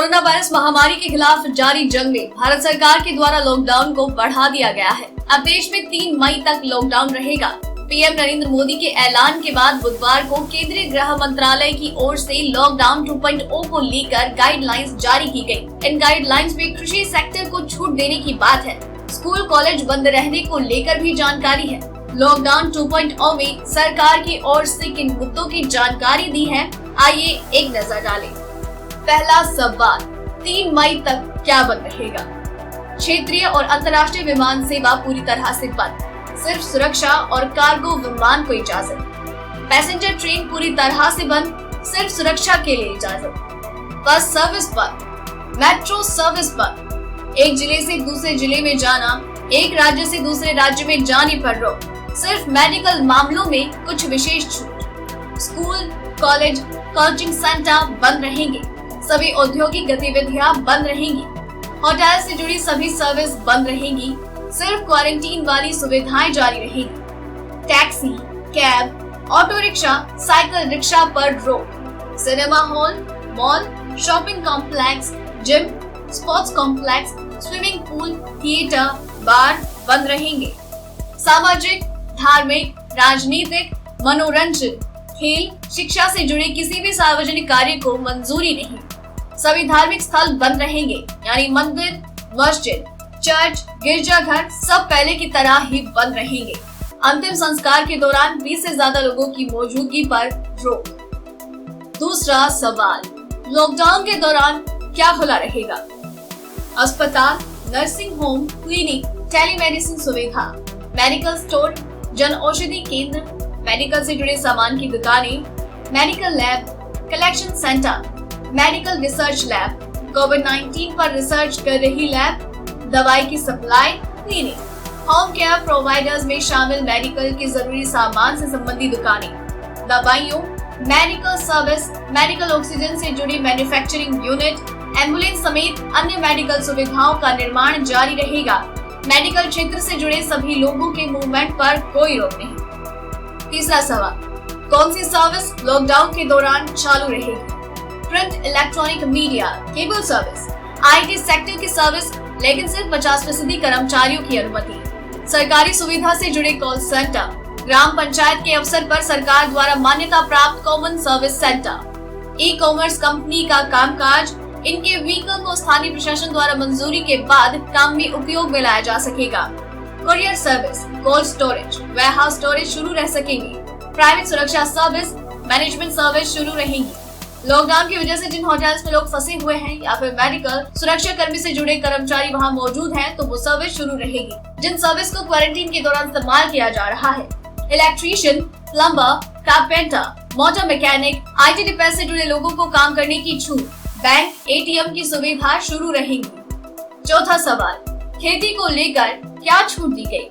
Corona virus महामारी के खिलाफ जारी जंग में भारत सरकार के द्वारा लॉकडाउन को बढ़ा दिया गया है। अब देश में 3 मई तक लॉकडाउन रहेगा। पीएम नरेंद्र मोदी के ऐलान के बाद बुधवार को केंद्रीय गृह मंत्रालय की ओर से लॉकडाउन 2.0 को लेकर गाइडलाइंस जारी की गई। इन गाइडलाइंस में कृषि सेक्टर को छूट देने की बात है। स्कूल कॉलेज बंद रहने को लेकर भी जानकारी है। लॉकडाउन 2.0 में सरकार की ओर से किन मुद्दों की जानकारी दी है, आइए एक नजर डालें। पहला सवाल, 3 मई तक क्या बंद रहेगा? क्षेत्रीय और अंतर्राष्ट्रीय विमान सेवा पूरी तरह से बंद, सिर्फ सुरक्षा और कार्गो विमान को इजाजत। पैसेंजर ट्रेन पूरी तरह से बंद, सिर्फ सुरक्षा के लिए इजाजत। बस सर्विस बंद, मेट्रो सर्विस बंद, एक जिले से दूसरे जिले में जाना, एक राज्य से दूसरे राज्य में जाने पर रोक, सिर्फ मेडिकल मामलों में कुछ विशेष छूट। स्कूल, कॉलेज, कोचिंग सेंटर बंद रहेंगे। सभी औद्योगिक गतिविधियां बंद रहेंगी। होटल से जुड़ी सभी सर्विस बंद रहेंगी। सिर्फ क्वारंटीन वाली सुविधाएं जारी रहेंगी। Taxi, cab, auto rickshaw, cycle rickshaw पर रोक। Cinema hall, mall, shopping complex, gym, sports complex, swimming pool, theatre, bar बंद रहेंगे। सामाजिक, धार्मिक, राजनीतिक, मनोरंजन, खेल, शिक्षा से जुड़े किसी भी सार्वजनिक कार्य को मंजूरी नहीं। सभी धार्मिक स्थल बंद रहेंगे, यानी मंदिर, मस्जिद, चर्च, गिरजाघर सब पहले की तरह ही बंद रहेंगे। अंतिम संस्कार के दौरान 20 से ज्यादा लोगों की मौजूदगी पर रोक। दूसरा सवाल, लॉकडाउन के दौरान क्या खुला रहेगा? अस्पताल, नर्सिंग होम, क्लिनिक, टेलीमेडिसिन सुविधा, मेडिकल स्टोर, जन औषधि केंद्र, मेडिकल से जुड़े सामान की दुकानें, medical lab, collection centre, medical research lab, कोविड-19 पर रिसर्च कर रही लैब, दवाई की supply, clinic, home care providers में शामिल मेडिकल के जरूरी सामान से संबंधित दुकानें, दवाइयों, मेडिकल सर्विस, मेडिकल ऑक्सीजन से जुड़ी मैन्युफैक्चरिंग यूनिट, एम्बुलेंस समेत अन्य मेडिकल सुविधाओं का निर्माण जारी रहेगा। मेडिकल क्षेत्र से जुड़े सभी लोगों के मूवमेंट पर कोई रोक नहीं। तीसरा सवाल, कौन सी सर्विस लॉकडाउन के दौरान चालू रहेगी? Print, electronic media, cable service, IT sector की सर्विस, लेकिन सिर्फ 50% कर्मचारियों की अनुमति। सरकारी सुविधा से जुड़े कॉल सेंटर, ग्राम पंचायत के अवसर पर सरकार द्वारा मान्यता प्राप्त common service centre, e commerce company का कामकाज, इनके व्हीकल को स्थानीय प्रशासन द्वारा मंजूरी के बाद काम में उपयोग में लाया जा सकेगा। Courier service, cold storage, warehouse storage शुरू रह सकेंगे। प्राइवेट सुरक्षा सर्विस, मैनेजमेंट सर्विस शुरू रहेंगी। लॉकडाउन की वजह से जिन होटल्स में लोग फंसे हुए हैं या फिर मेडिकल सुरक्षा कर्मी से जुड़े कर्मचारी वहां मौजूद हैं, तो वो सर्विस शुरू रहेगी। जिन सर्विस को क्वारंटीन के दौरान इस्तेमाल किया जा रहा है, electrician, plumber, carpenter, motor mechanic, IT department से जुड़े लोगों को काम करने की छूट, बैंक, ATM की सुविधा शुरू रहेंगी। चौथा सवाल, खेती को लेकर क्या छूट दी गई?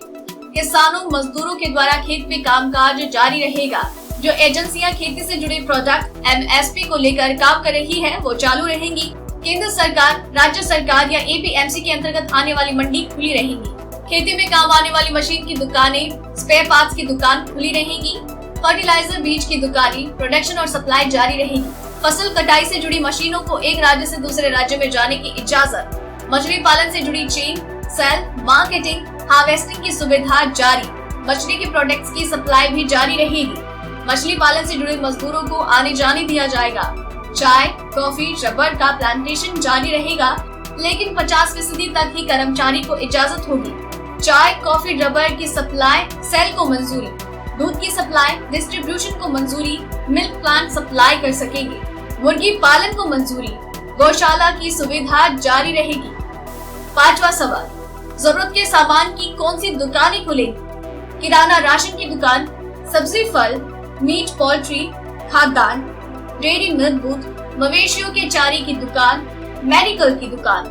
किसानों, मजदूरों के द्वारा खेत में कामकाज जारी रहेगा। जो एजेंसियां खेती से जुड़े प्रोडक्ट MSP को लेकर काम कर रही है, वो चालू रहेंगी। केंद्र सरकार, राज्य सरकार या APMC के अंतर्गत आने वाली मंडी खुली रहेंगी। खेती में काम आने वाली मशीन की दुकानें, स्पेयर पार्ट्स की दुकान खुली रहेंगी। फर्टिलाइजर, बीज की दुकानें, प्रोडक्शन और सप्लाई जारी रहेगी। फसल कटाई से जुड़ी मशीनों को एक राज्य से दूसरे राज्य में जाने की इजाजत। मछली पालन से जुड़ी चेन, सेल, मार्केटिंग, हार्वेस्टिंग की सुविधा जारी। मछली के प्रोडक्ट्स की सप्लाई भी जारी रहेगी। मछली पालन से जुड़े मजदूरों को आने जाने दिया जाएगा। चाय, कॉफी, रबर का प्लांटेशन जारी रहेगा, लेकिन 50% तक ही कर्मचारी को इजाजत होगी। चाय, कॉफी, रबर की सप्लाई, सेल को मंजूरी। दूध की सप्लाई, डिस्ट्रीब्यूशन को मंजूरी, मिल्क प्लांट सप्लाई कर सकेंगे। मुर्गी पालन को मंजूरी, गौशाला की सुविधा जारी रहेगी। पांचवा सवाल, जरूरत के सामान की कौन सी दुकानें खुलेंगी? किराना, राशन की दुकान, सब्जी, फल, मीट, पोल्ट्री, खाद्यान्न, डेयरी, मिल्क बूथ, मवेशियों के चारे की दुकान, मेडिकल की दुकान।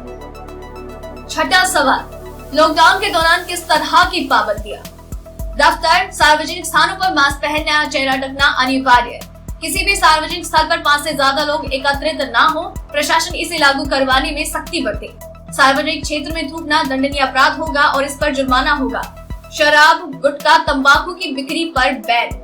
छठा सवाल, लॉकडाउन के दौरान किस तरह की पाबंदियां? दफ्तर, सार्वजनिक स्थानों पर मास्क पहनना, चेहरा ढकना अनिवार्य। किसी भी सार्वजनिक स्थल पर 5 से ज्यादा लोग एकत्रित न हो, प्रशासन इसे लागू करवाने में सख्ती बरते। सार्वजनिक क्षेत्र में थूकना दंडनीय अपराध होगा और इस पर जुर्माना होगा। शराब, गुटखा, तंबाकू की बिक्री पर बैन।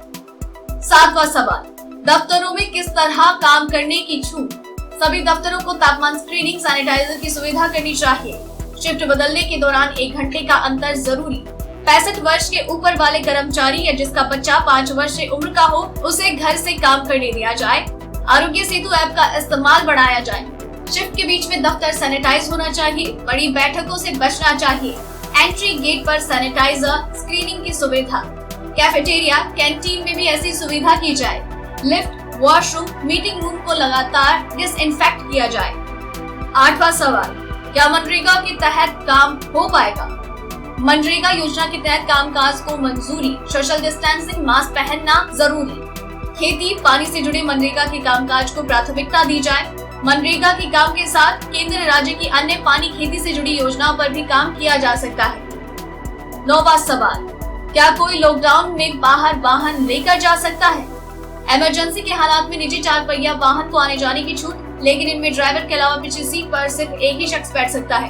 7वां सवाल, दफ्तरों में किस तरह काम करने की छूट? सभी दफ्तरों को तापमान स्क्रीनिंग, सैनिटाइजर की सुविधा करनी चाहिए। शिफ्ट बदलने के दौरान 1 घंटे का अंतर जरूरी। 65 वर्ष के ऊपर वाले कर्मचारी या जिसका बच्चा 5 वर्ष से उम्र का हो, उसे घर से काम करने दिया जाए। आरोग्य सेतु ऐप का इस्तेमाल बढ़ाया जाए। शिफ्ट के बीच में दफ्तर सैनिटाइज होना चाहिए। बड़ी बैठकों से बचना चाहिए। एंट्री गेट पर सैनिटाइजर, स्क्रीनिंग की सुविधा। कैफेटेरिया, कैंटीन में भी ऐसी सुविधा की जाए। लिफ्ट, वॉशरूम, मीटिंग रूम को लगातार डिसइंफेक्ट किया जाए। 8वां सवाल, क्या मनरेगा के तहत काम हो पाएगा? मनरेगा योजना के तहत कामकाज को मंजूरी। सोशल डिस्टेंसिंग, मास्क पहनना जरूरी। खेती, पानी से जुड़े मनरेगा के कामकाज को प्राथमिकता दी जाए। मनरेगा के काम के साथ केंद्र राज्य की अन्य पानी खेती से जुड़ी योजनाओं पर भी काम किया जा सकता है। 9वां सवाल, क्या कोई लॉकडाउन में बाहर वाहन लेकर जा सकता है? इमरजेंसी के हालात में निजी 4 पहिया वाहन को आने जाने की छूट, लेकिन इनमें ड्राइवर के अलावा पिछली सीट पर सिर्फ एक ही शख्स बैठ सकता है।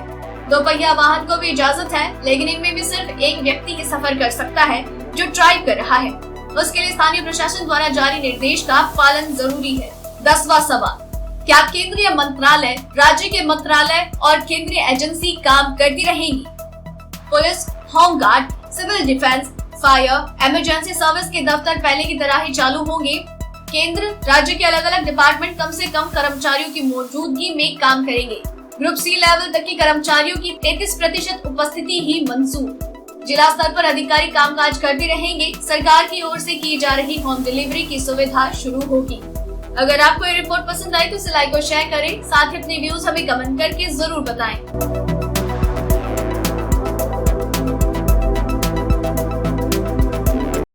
2 पहिया वाहन को भी इजाजत है, लेकिन इनमें भी सिर्फ एक व्यक्ति ही सफर कर सकता है जो ड्राइव कर रहा है। उसके लिए स्थानीय प्रशासन द्वारा जारी निर्देश का पालन जरूरी है। 10वां सवाल, क्या केंद्रीय मंत्रालय, राज्य के मंत्रालय और केंद्रीय एजेंसी काम करती रहेंगी? Police, home guard, civil defence, fire, emergency service के दफ्तर पहले की तरह ही चालू होंगे। केंद्र, राज्य के अलग अलग डिपार्टमेंट कम से कम कर्मचारियों की मौजूदगी में काम करेंगे। ग्रुप सी लेवल तक के कर्मचारियों की 33% उपस्थिति ही मंजूर। जिला स्तर पर अधिकारी कामकाज करते रहेंगे। सरकार की ओर से की जा रही होम डिलीवरी की सुविधा शुरू होगी। अगर आपको ये रिपोर्ट पसंद आई तो इसे लाइक और शेयर करें। साथ ही अपने व्यूज हमें कमेंट करके जरूर बताएं।